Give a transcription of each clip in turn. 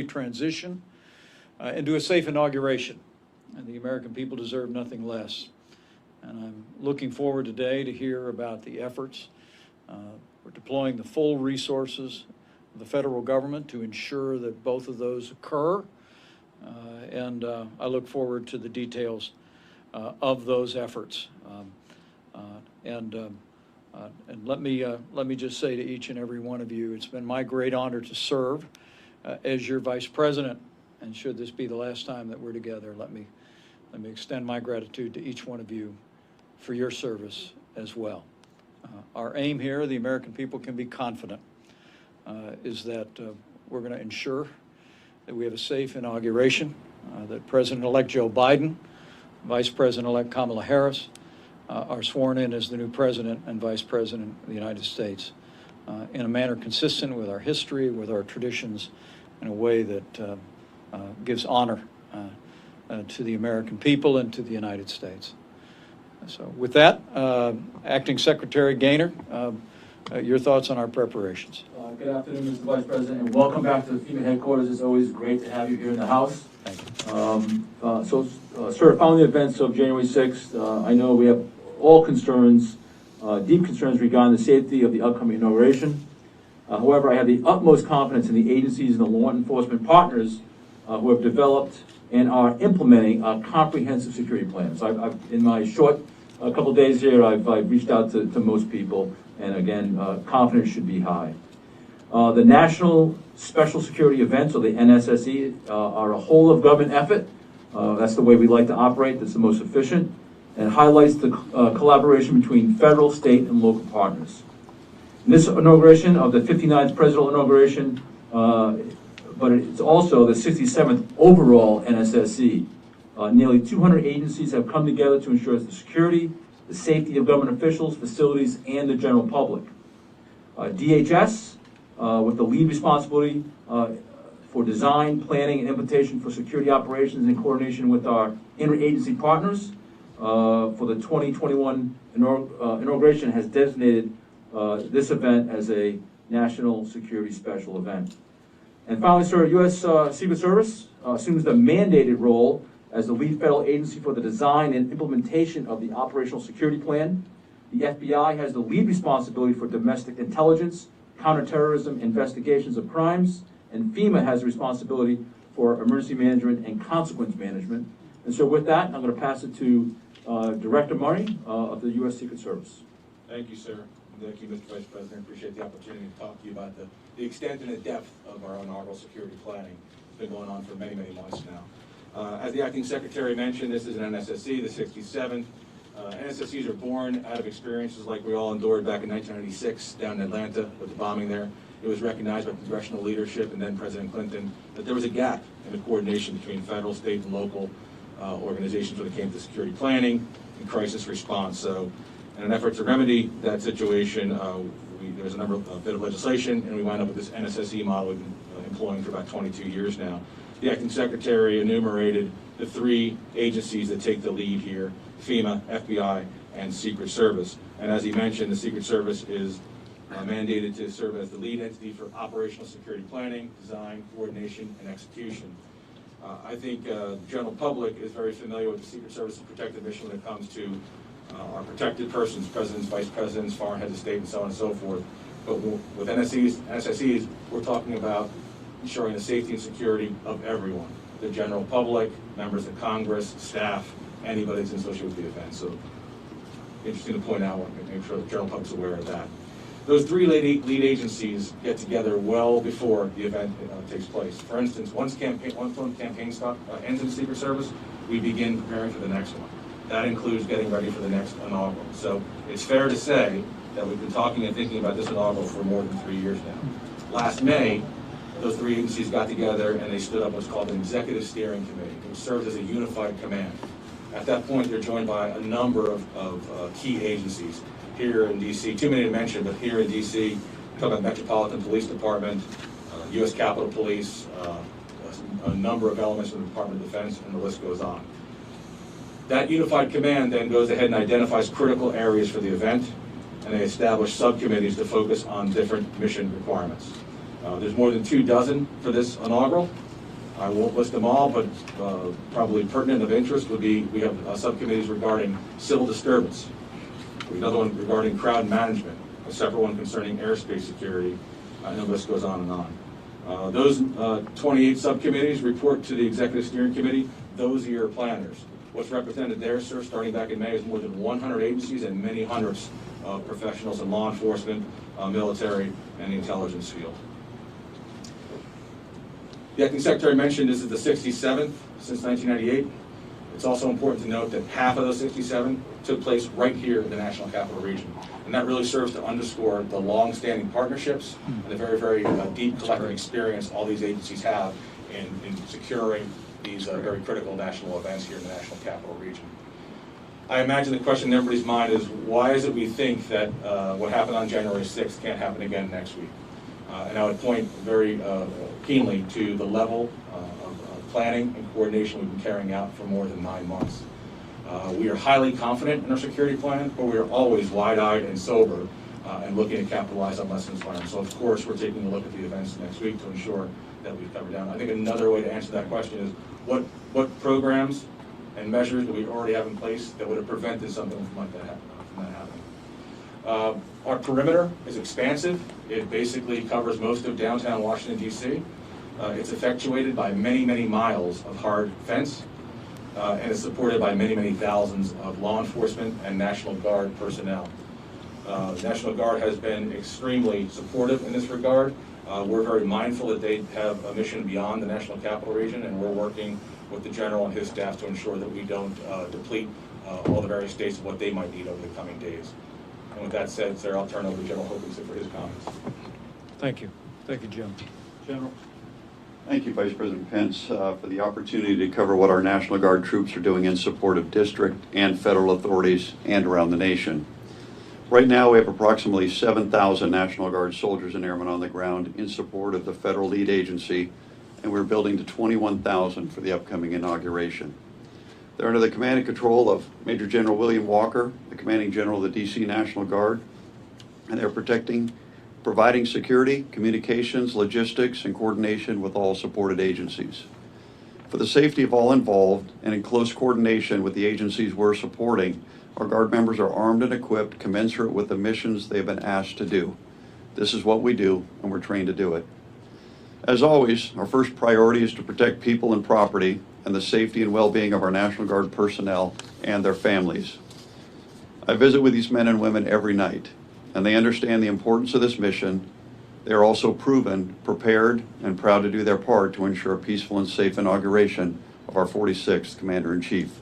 transition and do a safe inauguration. And the American people deserve nothing less. And I'm looking forward today to hear about the efforts. We're deploying the full resources of the federal government to ensure that both of those occur. And I look forward to the details of those efforts. And let me just say to each and every one of you, it's been my great honor to serve as your vice president. And should this be the last time that we're together, let me extend my gratitude to each one of you for your service as well. Our aim here, the American people can be confident, is that we're going to ensure that we have a safe inauguration, that President-elect Joe Biden, Vice President-elect Kamala Harris are sworn in as the new President and Vice President of the United States in a manner consistent with our history, with our traditions, in a way that gives honor to the American people and to the United States. So with that, Acting Secretary Gaynor, your thoughts on our preparations. Good afternoon, Mr. Vice President, and welcome back to the FEMA headquarters. It's always great to have you here in the House. Thank you. Sir, following the events of January 6th, I know we have all concerns, deep concerns regarding the safety of the upcoming inauguration. However, I have the utmost confidence in the agencies and the law enforcement partners who have developed and are implementing a comprehensive security plan. So in my short couple days here, I've reached out to most people, and again, confidence should be high. The National Special Security Events, or the NSSE, are a whole of government effort. That's the way we like to operate. That's the most efficient, and highlights the collaboration between federal, state, and local partners. In this inauguration of the 59th presidential inauguration, but it's also the 67th overall NSSE. Nearly 200 agencies have come together to ensure the security, the safety of government officials, facilities, and the general public. DHS, with the lead responsibility for design, planning, and implementation for security operations in coordination with our interagency partners for the 2021 inauguration, has designated this event as a national security special event. And finally, sir, U.S. Secret Service assumes the mandated role as the lead federal agency for the design and implementation of the operational security plan. The FBI has the lead responsibility for domestic intelligence, counterterrorism, investigations of crimes, and FEMA has responsibility for emergency management and consequence management. And so with that, I'm going to pass it to Director Murray of the U.S. Secret Service. Thank you, sir. Thank you, Mr. Vice President. I appreciate the opportunity to talk to you about the extent and the depth of our inaugural security planning. It's been going on for many, many months now. As the Acting Secretary mentioned, this is an NSSE, the 67th. NSSEs are born out of experiences like we all endured back in 1996 down in Atlanta with the bombing there. It was recognized by congressional leadership and then President Clinton that there was a gap in the coordination between federal, state, and local organizations when it came to security planning and crisis response. So, in an effort to remedy that situation, there was a bit of legislation, and we wound up with this NSSE model we've been employing for about 22 years now. The Acting Secretary enumerated the three agencies that take the lead here: FEMA, FBI, and Secret Service. And as he mentioned, the Secret Service is mandated to serve as the lead entity for operational security planning, design, coordination, and execution. I think the general public is very familiar with the Secret Service's protective mission when it comes to our protected persons, presidents, vice presidents, foreign heads of state, and so on and so forth. But with NSSEs, we're talking about ensuring the safety and security of everyone: the general public, members of Congress, staff, anybody that's associated with the event. So, interesting to point out, make sure the general public's aware of that. Those three lead agencies get together well before the event takes place. For instance, once one campaign ends in the Secret Service, we begin preparing for the next one. That includes getting ready for the next inaugural. So it's fair to say that we've been talking and thinking about this inaugural for more than 3 years now. Last May, those three agencies got together and they stood up what's called an executive steering committee, which serves as a unified command. At that point, they're joined by a number of key agencies here in D.C. Too many to mention, but here in D.C., we're talking about Metropolitan Police Department, U.S. Capitol Police, a number of elements from the Department of Defense, and the list goes on. That unified command then goes ahead and identifies critical areas for the event, and they establish subcommittees to focus on different mission requirements. There's more than 24 for this inaugural, I won't list them all, but probably pertinent of interest would be, we have subcommittees regarding civil disturbance. We have another one regarding crowd management, a separate one concerning airspace security, and the list goes on and on. Those 28 subcommittees report to the Executive Steering Committee. Those are your planners. What's represented there, sir, starting back in May, is more than 100 agencies and many hundreds of professionals in law enforcement, military, and the intelligence field. The Acting Secretary mentioned this is the 67th since 1998. It's also important to note that half of those 67 took place right here in the National Capital Region. And that really serves to underscore the long-standing partnerships and the very, very deep collective experience all these agencies have in securing these very critical national events here in the National Capital Region. I imagine the question in everybody's mind is, why is it we think that what happened on January 6th can't happen again next week? And I would point very keenly to the level of planning and coordination we've been carrying out for more than 9 months. We are highly confident in our security plan, but we are always wide-eyed and sober and looking to capitalize on lessons learned. So of course, we're taking a look at the events next week to ensure that we've covered down. I think another way to answer that question is, what programs and measures do we already have in place that would have prevented something like that from happening? Our perimeter is expansive. It basically covers most of downtown Washington, D.C. It's effectuated by many, many miles of hard fence, and is supported by many, many thousands of law enforcement and National Guard personnel. The National Guard has been extremely supportive in this regard. We're very mindful that they have a mission beyond the National Capital Region, and we're working with the General and his staff to ensure that we don't deplete all the various states of what they might need over the coming days. And with that said, sir, I'll turn over to General Hokinson for his comments. Thank you. Thank you, Jim. General. Thank you, Vice President Pence, for the opportunity to cover what our National Guard troops are doing in support of district and federal authorities and around the nation. Right now, we have approximately 7,000 National Guard soldiers and airmen on the ground in support of the federal lead agency, and we're building to 21,000 for the upcoming inauguration. They're under the command and control of Major General William Walker, the Commanding General of the D.C. National Guard, and they're providing security, communications, logistics, and coordination with all supported agencies. For the safety of all involved and in close coordination with the agencies we're supporting, our Guard members are armed and equipped commensurate with the missions they've been asked to do. This is what we do, and we're trained to do it. As always, our first priority is to protect people and property and the safety and well-being of our National Guard personnel and their families. I visit with these men and women every night, and they understand the importance of this mission. They are also proven, prepared, and proud to do their part to ensure a peaceful and safe inauguration of our 46th Commander-in-Chief.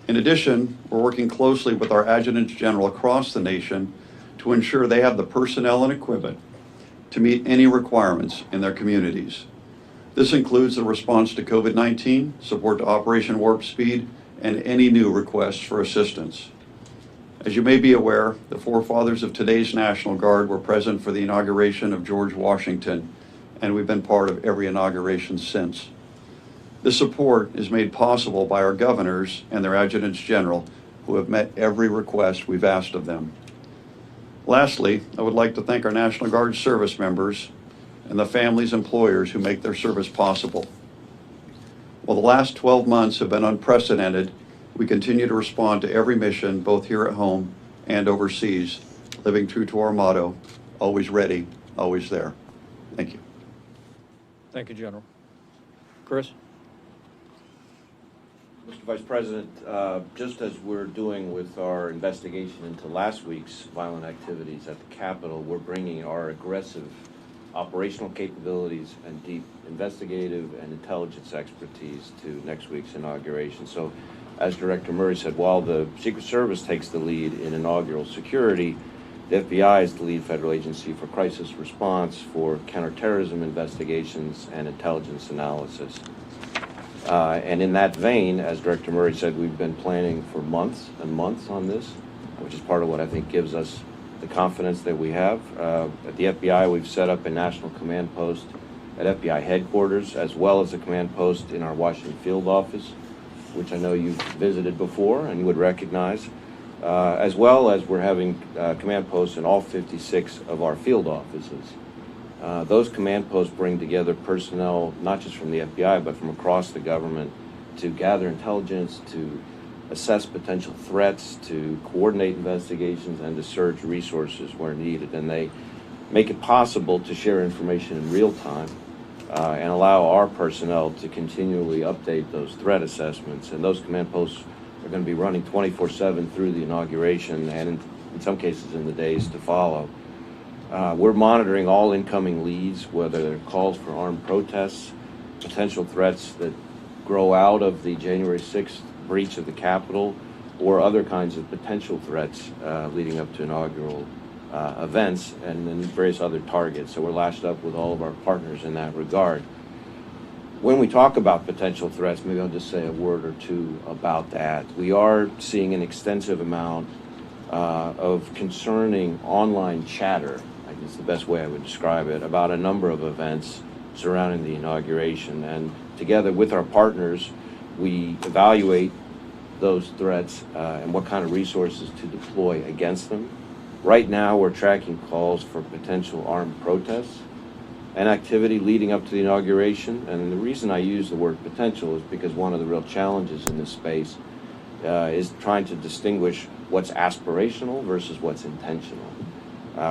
In addition, we're working closely with our adjutants general across the nation to ensure they have the personnel and equipment to meet any requirements in their communities. This includes the response to COVID-19, support to Operation Warp Speed, and any new requests for assistance. As you may be aware, the forefathers of today's National Guard were present for the inauguration of George Washington, and we've been part of every inauguration since. This support is made possible by our governors and their adjutants general, who have met every request we've asked of them. Lastly, I would like to thank our National Guard service members and the families and employers who make their service possible. While the last 12 months have been unprecedented, we continue to respond to every mission, both here at home and overseas, living true to our motto, always ready, always there. Thank you. Thank you, General. Chris? Mr. Vice President, just as we're doing with our investigation into last week's violent activities at the Capitol, we're bringing our aggressive operational capabilities and deep investigative and intelligence expertise to next week's inauguration. So, as Director Murray said, while the Secret Service takes the lead in inaugural security, the FBI is the lead federal agency for crisis response, for counterterrorism investigations, and intelligence analysis. And in that vein, as Director Murray said, we've been planning for months and months on this, which is part of what I think gives us the confidence that we have. At the FBI, we've set up a national command post at FBI headquarters, as well as a command post in our Washington field office, which I know you've visited before and you would recognize, as well as we're having command posts in all 56 of our field offices. Those command posts bring together personnel, not just from the FBI, but from across the government, to gather intelligence, to assess potential threats, to coordinate investigations, and to surge resources where needed. And they make it possible to share information in real time and allow our personnel to continually update those threat assessments. And those command posts are going to be running 24/7 through the inauguration and in some cases in the days to follow. We're monitoring all incoming leads, whether they're calls for armed protests, potential threats that grow out of the January 6th breach of the Capitol, or other kinds of potential threats leading up to inaugural events, and then various other targets. So we're lashed up with all of our partners in that regard. When we talk about potential threats, maybe I'll just say a word or two about that. We are seeing an extensive amount of concerning online chatter, I guess the best way I would describe it, about a number of events surrounding the inauguration. And together with our partners, we evaluate those threats and what kind of resources to deploy against them. Right now, we're tracking calls for potential armed protests and activity leading up to the inauguration. And the reason I use the word potential is because one of the real challenges in this space is trying to distinguish what's aspirational versus what's intentional.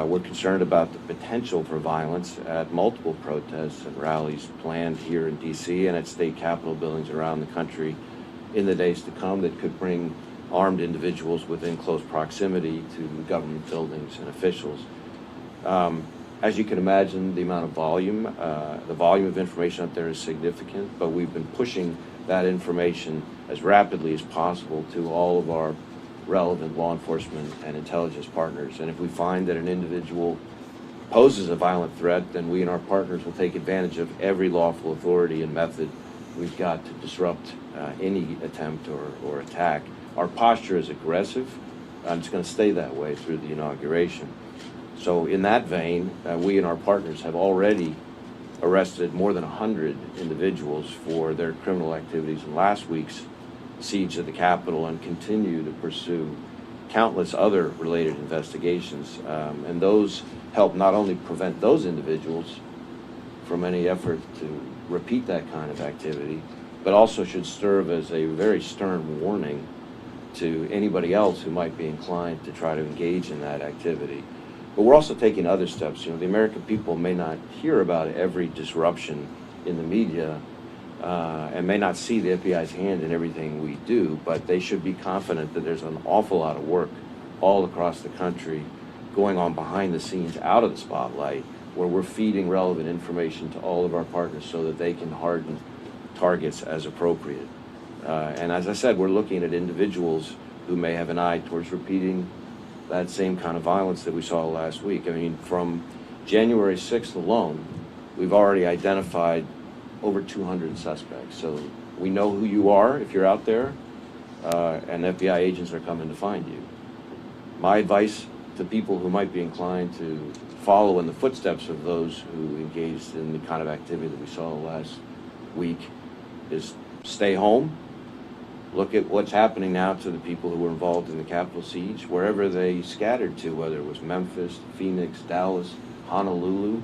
We're concerned about the potential for violence at multiple protests and rallies planned here in D.C. and at state capitol buildings around the country in the days to come that could bring armed individuals within close proximity to government buildings and officials. As you can imagine, the volume of information out there is significant, but we've been pushing that information as rapidly as possible to all of our relevant law enforcement and intelligence partners. And if we find that an individual poses a violent threat, then we and our partners will take advantage of every lawful authority and method we've got to disrupt any attempt or attack. Our posture is aggressive, and it's going to stay that way through the inauguration. So in that vein, we and our partners have already arrested more than 100 individuals for their criminal activities in last week's siege of the Capitol and continue to pursue countless other related investigations. And those help not only prevent those individuals from any effort to repeat that kind of activity, but also should serve as a very stern warning to anybody else who might be inclined to try to engage in that activity. But we're also taking other steps. You know, the American people may not hear about every disruption in the media and may not see the FBI's hand in everything we do, but they should be confident that there's an awful lot of work all across the country going on behind the scenes, out of the spotlight, where we're feeding relevant information to all of our partners so that they can harden targets as appropriate. And as I said, we're looking at individuals who may have an eye towards repeating that same kind of violence that we saw last week. I mean, from January 6th alone, we've already identified over 200 suspects. So we know who you are if you're out there, and FBI agents are coming to find you. My advice to people who might be inclined to follow in the footsteps of those who engaged in the kind of activity that we saw last week is stay home. Look at what's happening now to the people who were involved in the Capitol siege, wherever they scattered to, whether it was Memphis, Phoenix, Dallas, Honolulu.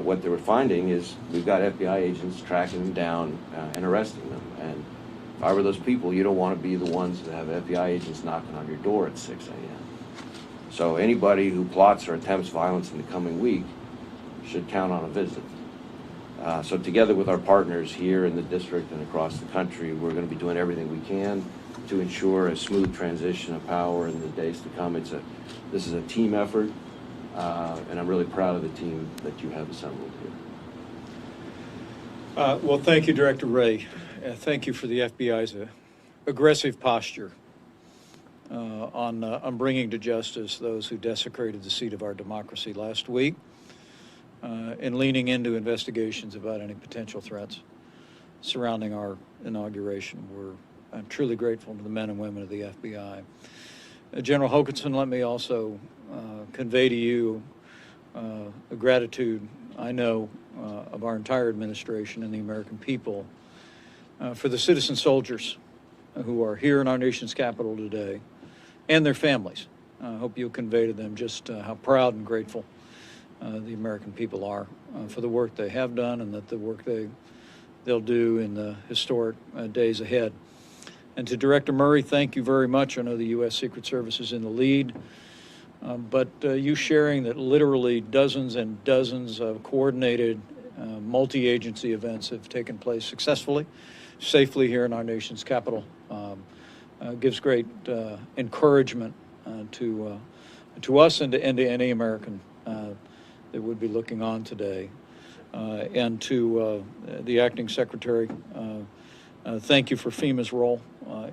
What they were finding is we've got FBI agents tracking them down and arresting them. And if I were those people, you don't want to be the ones that have FBI agents knocking on your door at 6 a.m. So anybody who plots or attempts violence in the coming week should count on a visit. So together with our partners here in the district and across the country, we're going to be doing everything we can to ensure a smooth transition of power in the days to come. This is a team effort, and I'm really proud of the team that you have assembled here. Well, thank you, Director Wray. Thank you for the FBI's aggressive posture on bringing to justice those who desecrated the seat of our democracy last week. And leaning into investigations about any potential threats surrounding our inauguration. I'm truly grateful to the men and women of the FBI. General Hokanson, let me also convey to you a gratitude, I know, of our entire administration and the American people for the citizen soldiers who are here in our nation's capital today and their families. I hope you'll convey to them just how proud and grateful the American people are for the work they have done and that the work they'll do in the historic days ahead. And to Director Murray, thank you very much. I know the U.S. Secret Service is in the lead, but you sharing that literally dozens and dozens of coordinated multi-agency events have taken place successfully, safely here in our nation's capital gives great encouragement to us and to any American that would be looking on today. And to the acting secretary, thank you for FEMA's role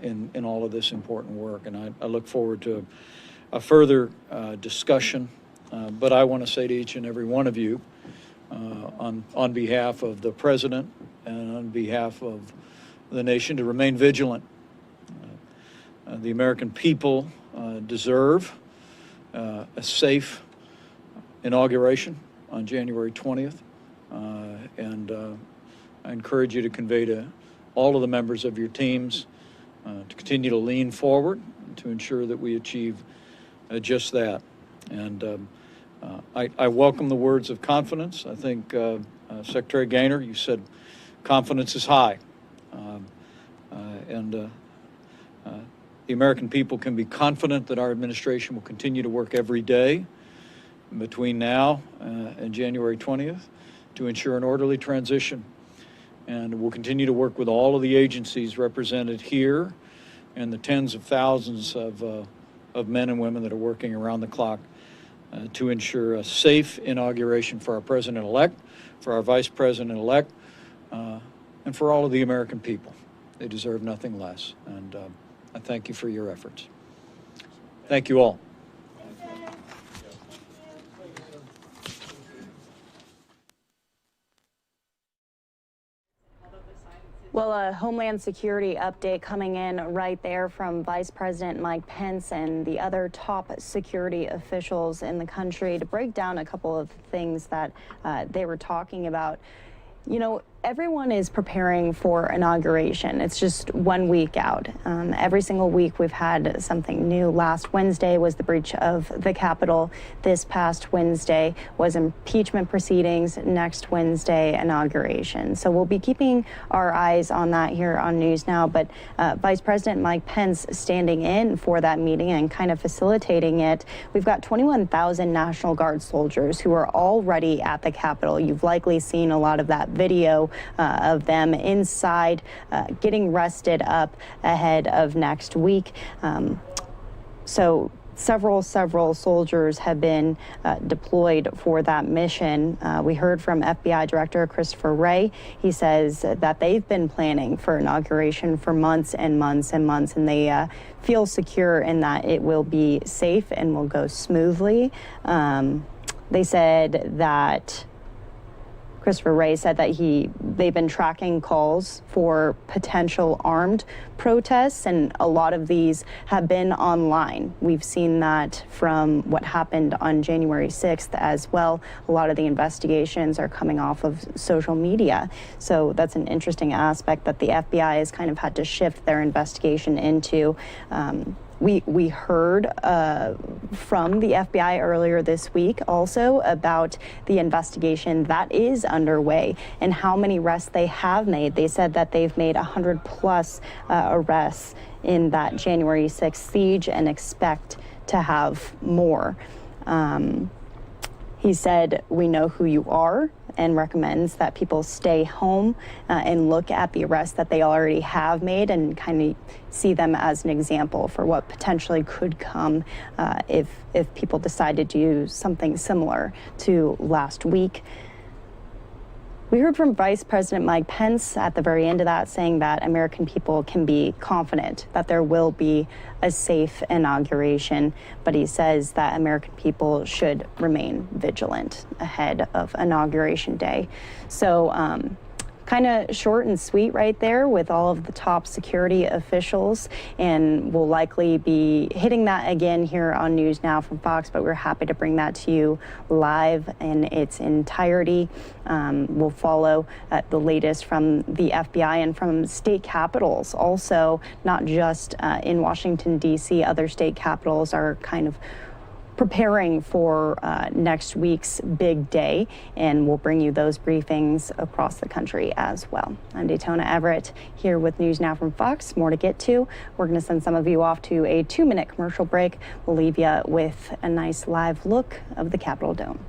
in all of this important work. And I look forward to a further discussion. But I want to say to each and every one of you, on behalf of the president and on behalf of the nation, to remain vigilant. The American people deserve a safe inauguration on January 20th. And I encourage you to convey to all of the members of your teams to continue to lean forward to ensure that we achieve just that. And I welcome the words of confidence. I think, Secretary Gaynor, you said confidence is high. The American people can be confident that our administration will continue to work every day between now and January 20th to ensure an orderly transition. And we'll continue to work with all of the agencies represented here and the tens of thousands of men and women that are working around the clock to ensure a safe inauguration for our president-elect, for our vice president-elect, and for all of the American people. They deserve nothing less. And I thank you for your efforts. Thank you all. Well, a Homeland Security update coming in right there from Vice President Mike Pence and the other top security officials in the country to break down a couple of things that they were talking about. You know, everyone is preparing for inauguration. It's just 1 week out. Every single week we've had something new. Last Wednesday was the breach of the Capitol. This past Wednesday was impeachment proceedings. Next Wednesday, inauguration. So we'll be keeping our eyes on that here on NewsNOW. But Vice President Mike Pence standing in for that meeting and kind of facilitating it. We've got 21,000 National Guard soldiers who are already at the Capitol. You've likely seen a lot of that video of them inside getting rested up ahead of next week. So several soldiers have been deployed for that mission. We heard from FBI Director Christopher Wray. He says that they've been planning for inauguration for months and months and months, and they feel secure in that it will be safe and will go smoothly. They said that Christopher Wray said that they've been tracking calls for potential armed protests, and a lot of these have been online. We've seen that from what happened on January 6th as well. A lot of the investigations are coming off of social media. So that's an interesting aspect that the FBI has kind of had to shift their investigation into. We heard from the FBI earlier this week also about the investigation that is underway and how many arrests they have made. They said that they've made 100 plus arrests in that January 6th siege and expect to have more. He said, "We know who you are," and recommends that people stay home and look at the arrests that they already have made and kind of see them as an example for what potentially could come if people decide to do something similar to last week. We heard from Vice President Mike Pence at the very end of that saying that American people can be confident that there will be a safe inauguration, but he says that American people should remain vigilant ahead of Inauguration Day. So kind of short and sweet right there with all of the top security officials, and we'll likely be hitting that again here on NewsNOW from Fox, but we're happy to bring that to you live in its entirety. We'll follow the latest from the FBI and from state capitals also, not just in Washington, D.C. Other state capitals are kind of preparing for next week's big day, and we'll bring you those briefings across the country as well. I'm Daytona Everett here with News Now from Fox. More to get to. We're going to send some of you off to a 2-minute commercial break. We'll leave you with a nice live look of the Capitol Dome.